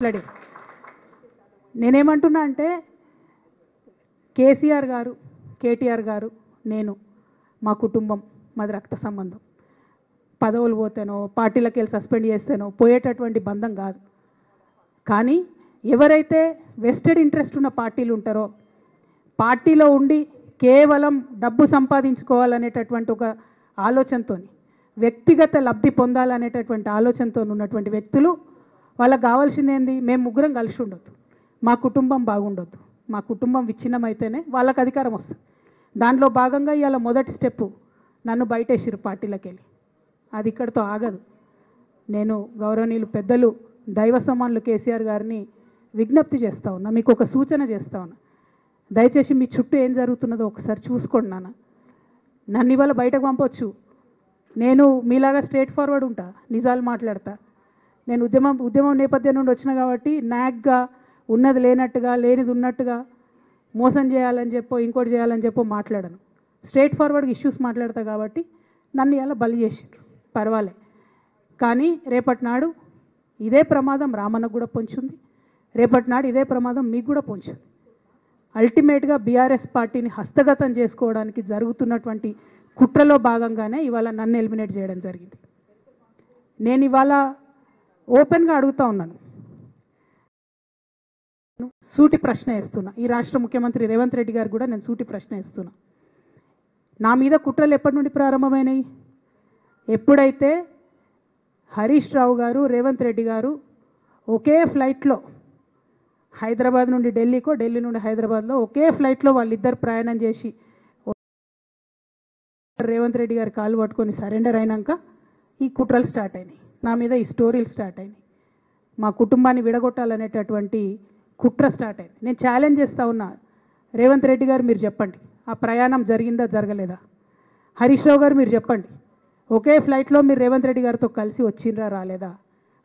మాట్లాడి నేనేమంటున్నా అంటే కేసీఆర్ గారు, కేటీఆర్ గారు, నేను, మా కుటుంబం, మాది రక్త సంబంధం. పదవులు పోతేనో పార్టీలకు వెళ్ళి సస్పెండ్ చేస్తేనో పోయేటటువంటి బంధం కాదు. కానీ ఎవరైతే వెస్టెడ్ ఇంట్రెస్ట్ ఉన్న పార్టీలు ఉంటారో, పార్టీలో ఉండి కేవలం డబ్బు సంపాదించుకోవాలనేటటువంటి ఒక ఆలోచనతో, వ్యక్తిగత లబ్ధి పొందాలనేటటువంటి ఆలోచనతో ఉన్నటువంటి వ్యక్తులు, వాళ్ళకి కావాల్సింది ఏంది? మేము ముగ్గురం కలిసి ఉండొద్దు, మా కుటుంబం బాగుండొద్దు, మా కుటుంబం విచ్ఛిన్నమైతేనే వాళ్ళకి అధికారం వస్తుంది. దాంట్లో భాగంగా ఇవాళ మొదటి స్టెప్పు నన్ను బయటేసిరు పార్టీలకు వెళ్ళి. అది ఇక్కడితో ఆగదు. నేను గౌరవనీయులు పెద్దలు దైవ సమానులు కేసీఆర్ గారిని విజ్ఞప్తి చేస్తూ ఉన్నా, మీకు ఒక సూచన చేస్తూ ఉన్నా. దయచేసి మీ చుట్టూ ఏం జరుగుతున్నదో ఒకసారి చూసుకోండి నాన్న. నన్ను ఇవాళ బయటకు పంపొచ్చు, నేను మీలాగా స్ట్రేట్ ఫార్వర్డ్ ఉంటా, నిజాలు మాట్లాడతా. నేను ఉద్యమం నేపథ్యం నుండి వచ్చిన కాబట్టి నాగ్గా ఉన్నది లేనట్టుగా, లేనిది ఉన్నట్టుగా, మోసం చేయాలని చెప్పో ఇంకోటి చేయాలని చెప్పో మాట్లాడను. స్ట్రేట్ ఫార్వర్డ్గా ఇష్యూస్ మాట్లాడతా కాబట్టి నన్ను ఇలా బలి చేసిండ్రు, పర్వాలే. కానీ రేపటి నాడు ఇదే ప్రమాదం రామన్నకు కూడా పొంచుంది, రేపటి నాడు ఇదే ప్రమాదం మీకు కూడా పొంచుంది. అల్టిమేట్గా బీఆర్ఎస్ పార్టీని హస్తగతం చేసుకోవడానికి జరుగుతున్నటువంటి కుట్రలో భాగంగానే ఇవాళ నన్ను ఎలిమినేట్ చేయడం జరిగింది. నేను ఇవాళ ఓపెన్గా అడుగుతూ ఉన్నాను, సూటి ప్రశ్న వేస్తున్నా. ఈ రాష్ట్ర ముఖ్యమంత్రి రేవంత్ రెడ్డి గారు కూడా నేను సూటి ప్రశ్న వేస్తున్నా. నా మీద కుట్రలు ఎప్పటి నుండి ప్రారంభమైనాయి? ఎప్పుడైతే హరీష్ రావు గారు, రేవంత్ రెడ్డి గారు ఒకే ఫ్లైట్లో హైదరాబాద్ నుండి ఢిల్లీకో, ఢిల్లీ నుండి హైదరాబాద్లో ఒకే ఫ్లైట్లో వాళ్ళిద్దరు ప్రయాణం చేసి రేవంత్ రెడ్డి గారు కాలు పట్టుకొని సరెండర్ అయినాక ఈ కుట్రలు స్టార్ట్ అయినాయి, నా మీద ఈ స్టోరీలు స్టార్ట్ అయినాయి, మా కుటుంబాన్ని విడగొట్టాలనేటటువంటి కుట్ర స్టార్ట్ అయింది. నేను ఛాలెంజ్ చేస్తూ ఉన్నా, రేవంత్ రెడ్డి గారు మీరు చెప్పండి, ఆ ప్రయాణం జరిగిందా జరగలేదా? హరీష్ రావు గారు మీరు చెప్పండి, ఒకే ఫ్లైట్లో మీరు రేవంత్ రెడ్డి గారితో కలిసి వచ్చిండ్రా రాలేదా?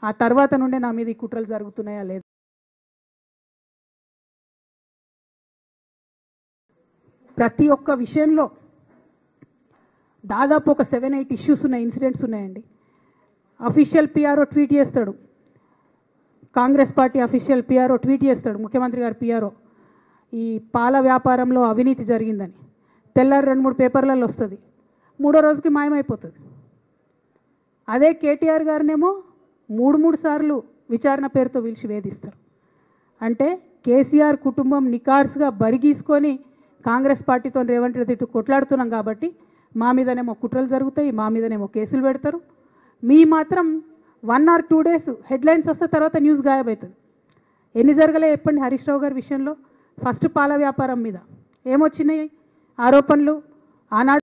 ఆ తర్వాత నుండే నా మీద ఈ కుట్రలు జరుగుతున్నాయా లేదా? ప్రతి ఒక్క విషయంలో దాదాపు ఒక 7-8 ఇష్యూస్ ఉన్నాయి, ఇన్సిడెంట్స్ ఉన్నాయండి. అఫీషియల్ పిఆర్ఓ ట్వీట్ చేస్తాడు, Congress party official PRO tweet చేస్తాడు, ముఖ్యమంత్రి గారు పిఆర్ఓ, ఈ పాల వ్యాపారంలో అవినీతి జరిగిందని. తెల్లారి 2-3 పేపర్లలో వస్తుంది, 3వ రోజుకి మాయమైపోతుంది. అదే కేటీఆర్ గారినేమో 3 సార్లు విచారణ పేరుతో పిలిచి వేధిస్తారు. అంటే కేసీఆర్ కుటుంబం నికార్స్గా బరిగీసుకొని కాంగ్రెస్ పార్టీతో రేవంత్ రెడ్డి కొట్లాడుతున్నాం కాబట్టి మా మీదనేమో కుట్రలు జరుగుతాయి, మా మీదనేమో కేసులు పెడతారు. మీ మాత్రం 1 or 2 days హెడ్లైన్స్ వస్తే తర్వాత న్యూస్ గాయబవుతుంది. ఎన్ని జరగలే చెప్పండి హరీష్ రావు గారి విషయంలో? ఫస్ట్ పాల వ్యాపారం మీద ఏమొచ్చినాయి ఆరోపణలు, ఆనాడు